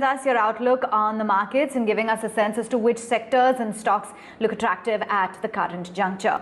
Us your outlook on the markets and giving us a sense as to which sectors and stocks look attractive at the current juncture.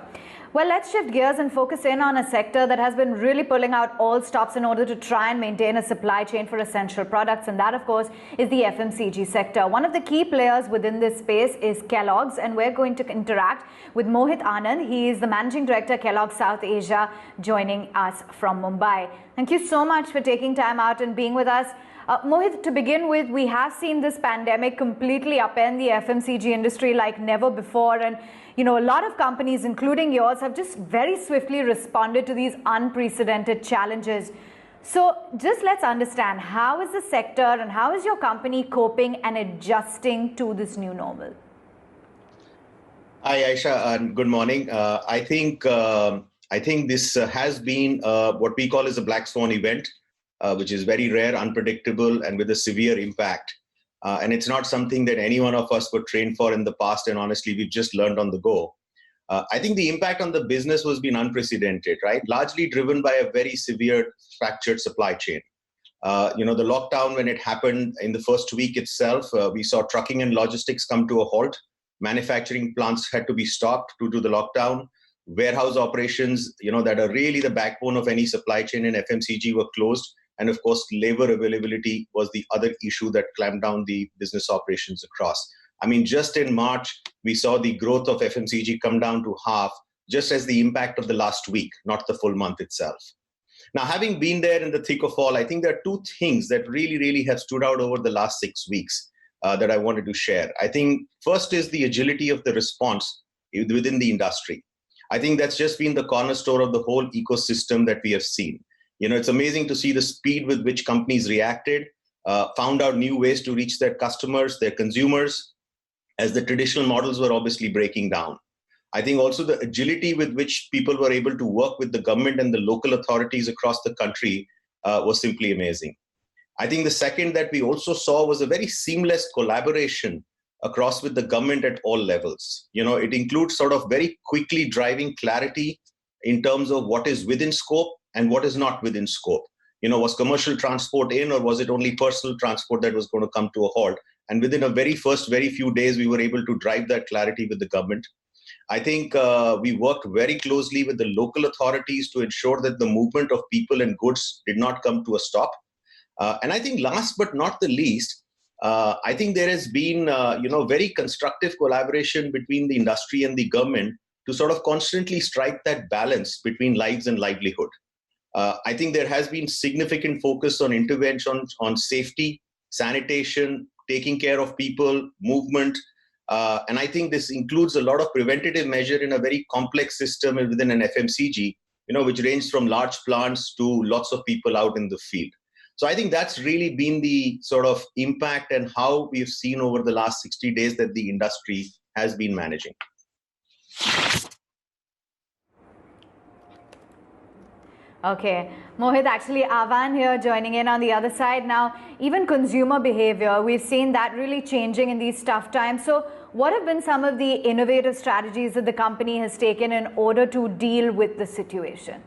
Well, let's shift gears and focus in on a sector that has been really pulling out all stops in order to try and maintain a supply chain for essential products, and that, of course, is the FMCG sector. One of the key players within this space is Kellogg's, and we're going to interact with Mohit Anand. He is the Managing Director, Kellogg South Asia, joining us from Mumbai. Thank you so much for taking time out and being with us. Mohit, to begin with, we have seen this pandemic completely upend the FMCG industry like never before. And, a lot of companies, including yours, have just very swiftly responded to these unprecedented challenges. So just let's understand, how is the sector and how is your company coping and adjusting to this new normal? Hi, Ayesha, and good morning. I think this has been what we call as a black swan event. Which is very rare, unpredictable, and with a severe impact. And it's not something that any one of us were trained for in the past, and honestly, we've just learned on the go. I think the impact on the business has been unprecedented, right? Largely driven by a very severe fractured supply chain. The lockdown, when it happened in the first week itself, we saw trucking and logistics come to a halt. Manufacturing plants had to be stopped due to the lockdown. Warehouse operations, that are really the backbone of any supply chain in FMCG, were closed. And of course, labor availability was the other issue that clamped down the business operations across. I mean, just in March, we saw the growth of FMCG come down to half, just as the impact of the last week, not the full month itself. Now, having been there in the thick of all, I think there are two things that really have stood out over the last 6 weeks that I wanted to share. I think first is the agility of the response within the industry. I think that's just been the cornerstone of the whole ecosystem that we have seen. It's amazing to see the speed with which companies reacted, found out new ways to reach their customers, their consumers, as the traditional models were obviously breaking down. I think also the agility with which people were able to work with the government and the local authorities across the country was simply amazing. I think the second that we also saw was a very seamless collaboration across with the government at all levels. It includes sort of very quickly driving clarity in terms of what is within scope and what is not within scope. Was commercial transport in, or was it only personal transport that was going to come to a halt? And within very few days, we were able to drive that clarity with the government. I think we worked very closely with the local authorities to ensure that the movement of people and goods did not come to a stop. And I think last but not the least, I think there has been, very constructive collaboration between the industry and the government to sort of constantly strike that balance between lives and livelihood. I think there has been significant focus on intervention on safety, sanitation, taking care of people, movement. And I think this includes a lot of preventative measure in a very complex system within an FMCG, which ranges from large plants to lots of people out in the field. So I think that's really been the sort of impact and how we've seen over the last 60 days that the industry has been managing. Okay, Mohit, actually Avan here joining in on the other side. Now, even consumer behavior, we've seen that really changing in these tough times. So what have been some of the innovative strategies that the company has taken in order to deal with the situation?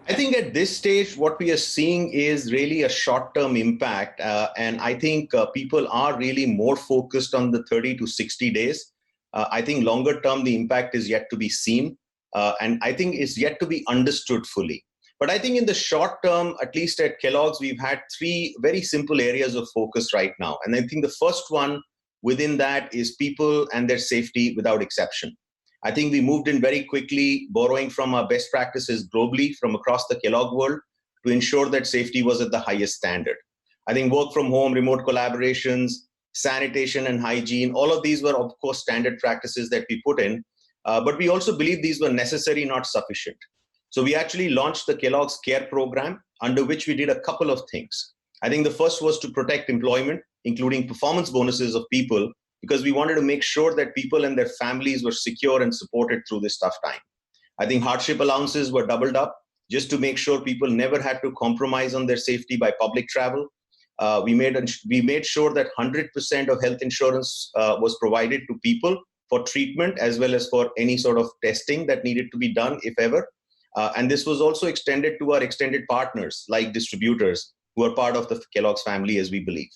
I think at this stage, what we are seeing is really a short-term impact. And I think people are really more focused on the 30 to 60 days. I think longer term, the impact is yet to be seen. And I think it's yet to be understood fully. But I think in the short term, at least at Kellogg's, we've had 3 very simple areas of focus right now. And I think the first one within that is people and their safety without exception. I think we moved in very quickly, borrowing from our best practices globally from across the Kellogg world to ensure that safety was at the highest standard. I think work from home, remote collaborations, sanitation and hygiene, all of these were, of course, standard practices that we put in. But we also believe these were necessary, not sufficient. So we actually launched the Kellogg's Care program, under which we did a couple of things. I think the first was to protect employment, including performance bonuses of people, because we wanted to make sure that people and their families were secure and supported through this tough time. I think hardship allowances were doubled up just to make sure people never had to compromise on their safety by public travel. We made sure that 100% of health insurance was provided to people for treatment as well as for any sort of testing that needed to be done, if ever. And this was also extended to our extended partners like distributors who are part of the Kellogg's family, as we believe.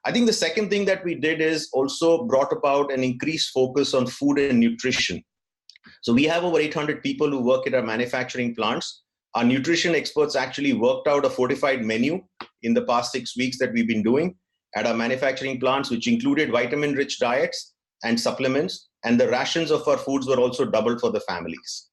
I think the second thing that we did is also brought about an increased focus on food and nutrition. So we have over 800 people who work at our manufacturing plants. Our nutrition experts actually worked out a fortified menu in the past 6 weeks that we've been doing at our manufacturing plants, which included vitamin-rich diets and supplements, and the rations of our foods were also doubled for the families.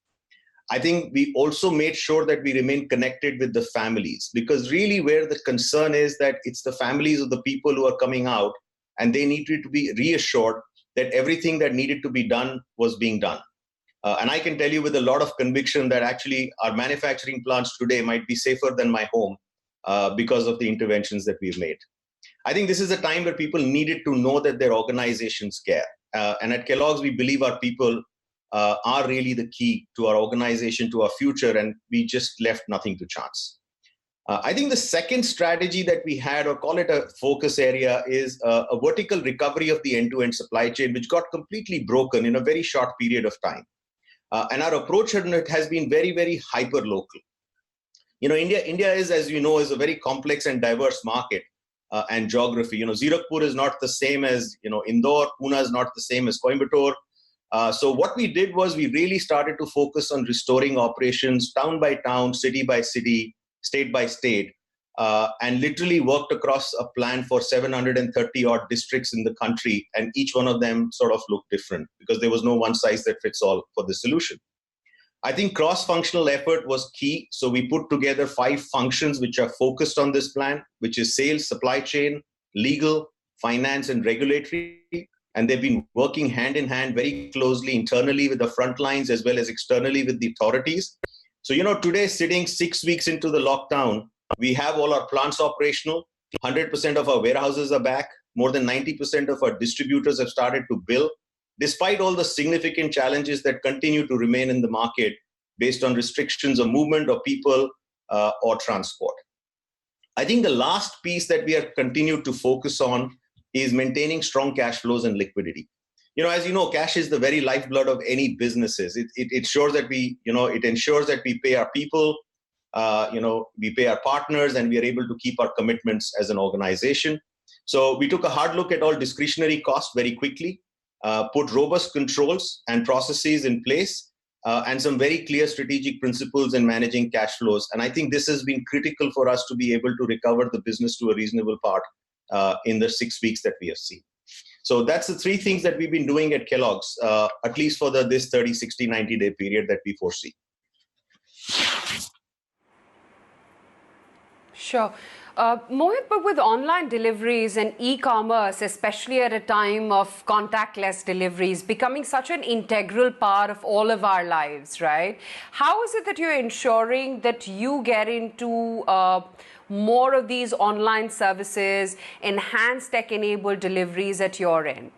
I think we also made sure that we remain connected with the families, because really where the concern is that it's the families of the people who are coming out, and they needed to be reassured that everything that needed to be done was being done. And I can tell you with a lot of conviction that actually our manufacturing plants today might be safer than my home because of the interventions that we've made. I think this is a time where people needed to know that their organizations care. And at Kellogg's, we believe our people are really the key to our organization, to our future, and we just left nothing to chance. I think the second strategy that we had, or call it a focus area, is a vertical recovery of the end-to-end supply chain, which got completely broken in a very short period of time. And our approach has been very, very hyper-local. India is, as you know, is a very complex and diverse market and geography. Zirakpur is not the same as, Indore. Pune is not the same as Coimbatore. So what we did was we really started to focus on restoring operations town by town, city by city, state by state, and literally worked across a plan for 730 odd districts in the country. And each one of them sort of looked different because there was no one size that fits all for the solution. I think cross-functional effort was key. So we put together 5 functions which are focused on this plan, which is sales, supply chain, legal, finance, and regulatory. And they've been working hand in hand very closely internally with the front lines as well as externally with the authorities. So, today, sitting 6 weeks into the lockdown, we have all our plants operational. 100% of our warehouses are back. More than 90% of our distributors have started to bill, despite all the significant challenges that continue to remain in the market based on restrictions of movement of people or transport. I think the last piece that we have continued to focus on is maintaining strong cash flows and liquidity. As you know, cash is the very lifeblood of any businesses. It ensures that it ensures that we pay our people, we pay our partners, and we are able to keep our commitments as an organization. So we took a hard look at all discretionary costs very quickly, put robust controls and processes in place, and some very clear strategic principles in managing cash flows. And I think this has been critical for us to be able to recover the business to a reasonable part in the 6 weeks that we have seen. So that's the 3 things that we've been doing at Kellogg's, at least for this 30, 60, 90-day period that we foresee. Sure. Mohit, but with online deliveries and e-commerce, especially at a time of contactless deliveries, becoming such an integral part of all of our lives, right? How is it that you're ensuring that you get into more of these online services, enhanced tech-enabled deliveries at your end?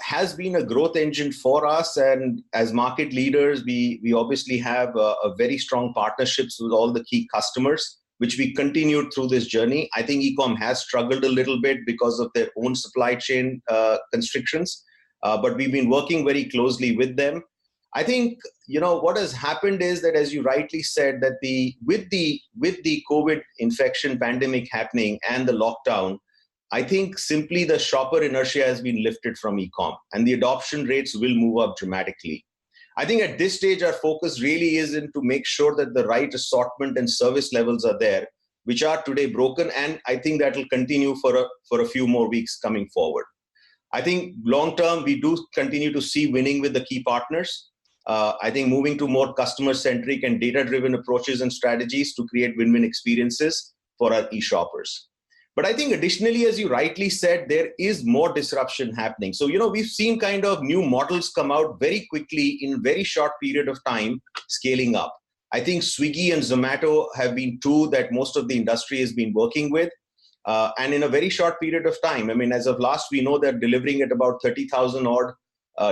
Has been a growth engine for us, and as market leaders, we obviously have a very strong partnerships with all the key customers, which we continued through this journey. I think e-com has struggled a little bit because of their own supply chain constrictions, but we've been working very closely with them. I think what has happened is that, as you rightly said, that with the COVID infection pandemic happening and the lockdown, I think simply the shopper inertia has been lifted from e-com, and the adoption rates will move up dramatically. I think at this stage, our focus really is to make sure that the right assortment and service levels are there, which are today broken, and I think that will continue for a few more weeks coming forward. I think long term, we do continue to see winning with the key partners. I think moving to more customer-centric and data-driven approaches and strategies to create win-win experiences for our e-shoppers. But I think additionally, as you rightly said, there is more disruption happening. So, we've seen kind of new models come out very quickly in a very short period of time, scaling up. I think Swiggy and Zomato have been 2 that most of the industry has been working with. And in a very short period of time, as of last, we know they're delivering at about 30,000 odd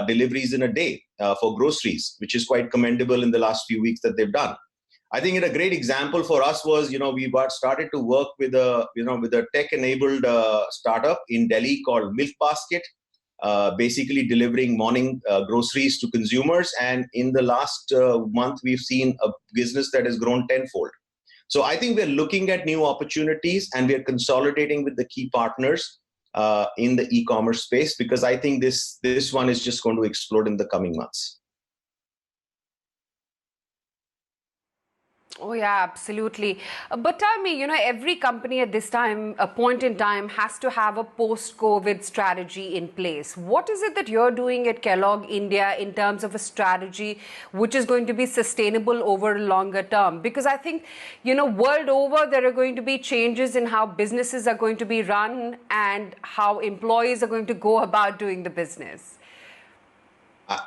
deliveries in a day for groceries, which is quite commendable in the last few weeks that they've done. I think a great example for us was, we started to work with a tech-enabled startup in Delhi called Milk Basket, basically delivering morning groceries to consumers. And in the last month, we've seen a business that has grown tenfold. So I think we're looking at new opportunities and we're consolidating with the key partners in the e-commerce space, because I think this one is just going to explode in the coming months. Oh, yeah, absolutely. But tell me, every company at this time, a point in time, has to have a post-COVID strategy in place. What is it that you're doing at Kellogg India in terms of a strategy which is going to be sustainable over a longer term? Because I think, world over, there are going to be changes in how businesses are going to be run and how employees are going to go about doing the business.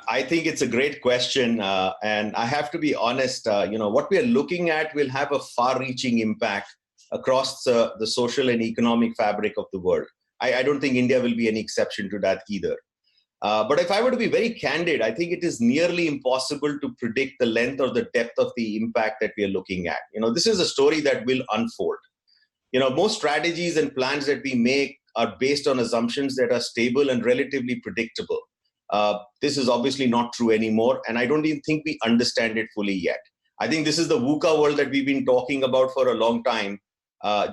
I think it's a great question. And I have to be honest, what we are looking at will have a far-reaching impact across the social and economic fabric of the world. I don't think India will be any exception to that either. But if I were to be very candid, I think it is nearly impossible to predict the length or the depth of the impact that we are looking at. This is a story that will unfold. Most strategies and plans that we make are based on assumptions that are stable and relatively predictable. This is obviously not true anymore, and I don't even think we understand it fully yet. I think this is the VUCA world that we've been talking about for a long time,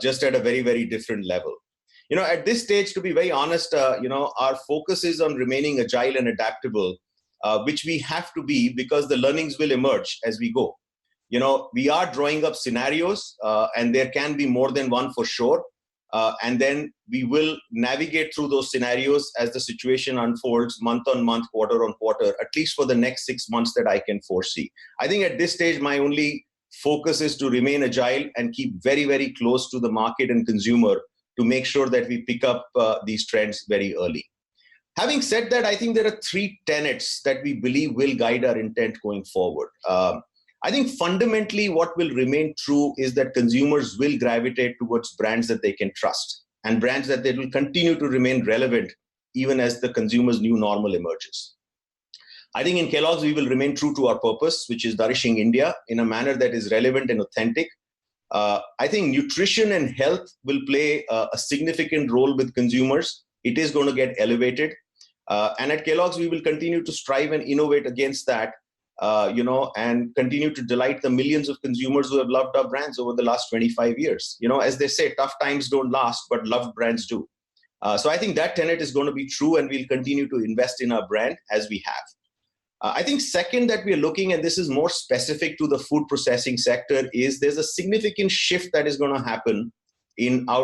just at a very, very different level. At this stage, to be very honest, our focus is on remaining agile and adaptable, which we have to be because the learnings will emerge as we go. We are drawing up scenarios, and there can be more than one for sure. And then we will navigate through those scenarios as the situation unfolds month on month, quarter on quarter, at least for the next 6 months that I can foresee. I think at this stage, my only focus is to remain agile and keep very, very close to the market and consumer to make sure that we pick up these trends very early. Having said that, I think there are 3 tenets that we believe will guide our intent going forward. I think fundamentally what will remain true is that consumers will gravitate towards brands that they can trust and brands that they will continue to remain relevant even as the consumer's new normal emerges. I think in Kellogg's, we will remain true to our purpose, which is nourishing India in a manner that is relevant and authentic. I think nutrition and health will play a significant role with consumers. It is going to get elevated. And at Kellogg's, we will continue to strive and innovate against that. And continue to delight the millions of consumers who have loved our brands over the last 25 years. As they say, tough times don't last, but loved brands do. So I think that tenet is going to be true, and we'll continue to invest in our brand as we have. I think second that we are looking, and this is more specific to the food processing sector, is there's a significant shift that is going to happen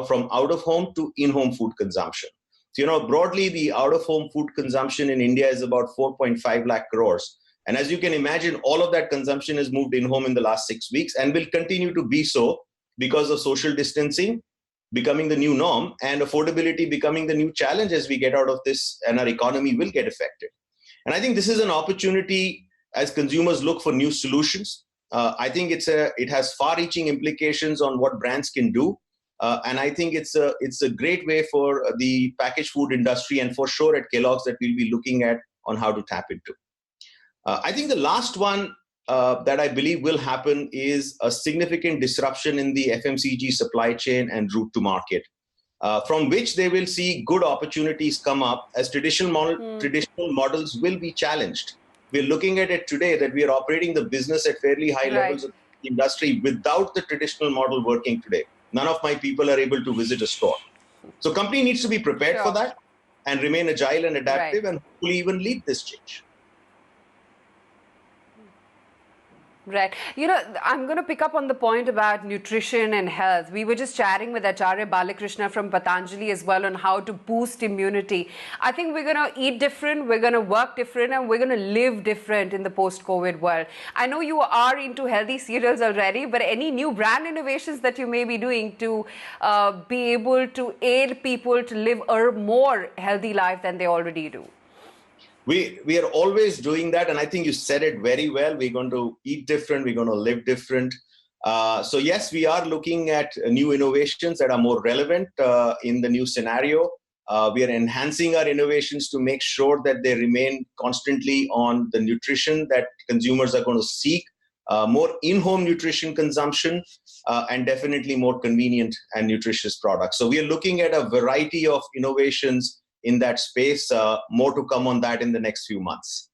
from out-of-home to in-home food consumption. So, broadly, the out-of-home food consumption in India is about 4.5 lakh crores. And as you can imagine, all of that consumption has moved in-home in the last 6 weeks and will continue to be so because of social distancing becoming the new norm and affordability becoming the new challenge as we get out of this, and our economy will get affected. And I think this is an opportunity as consumers look for new solutions. I think it has far-reaching implications on what brands can do. And I think it's a great way for the packaged food industry, and for sure at Kellogg's, that we'll be looking at on how to tap into. I think the last one that I believe will happen is a significant disruption in the FMCG supply chain and route to market, from which they will see good opportunities come up as traditional models will be challenged. We're looking at it today that we are operating the business at fairly high levels of industry without the traditional model working today. None of my people are able to visit a store. So company needs to be prepared for that and remain agile and adaptive and hopefully even lead this change. Right. I'm going to pick up on the point about nutrition and health. We were just chatting with Acharya Balakrishna from Patanjali as well on how to boost immunity. I think we're going to eat different, we're going to work different, and we're going to live different in the post-COVID world. I know you are into healthy cereals already, but any new brand innovations that you may be doing to be able to aid people to live a more healthy life than they already do? We are always doing that, and I think you said it very well. We're going to eat different, we're going to live different. So yes, we are looking at new innovations that are more relevant in the new scenario. We are enhancing our innovations to make sure that they remain constantly on the nutrition that consumers are going to seek, more in-home nutrition consumption, and definitely more convenient and nutritious products. So we are looking at a variety of innovations in that space. More to come on that in the next few months.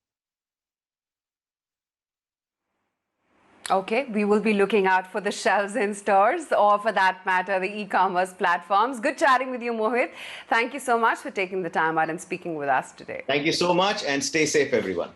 Okay, we will be looking out for the shelves in stores, or for that matter, the e-commerce platforms. Good chatting with you, Mohit. Thank you so much for taking the time out and speaking with us today. Thank you so much, and stay safe, everyone.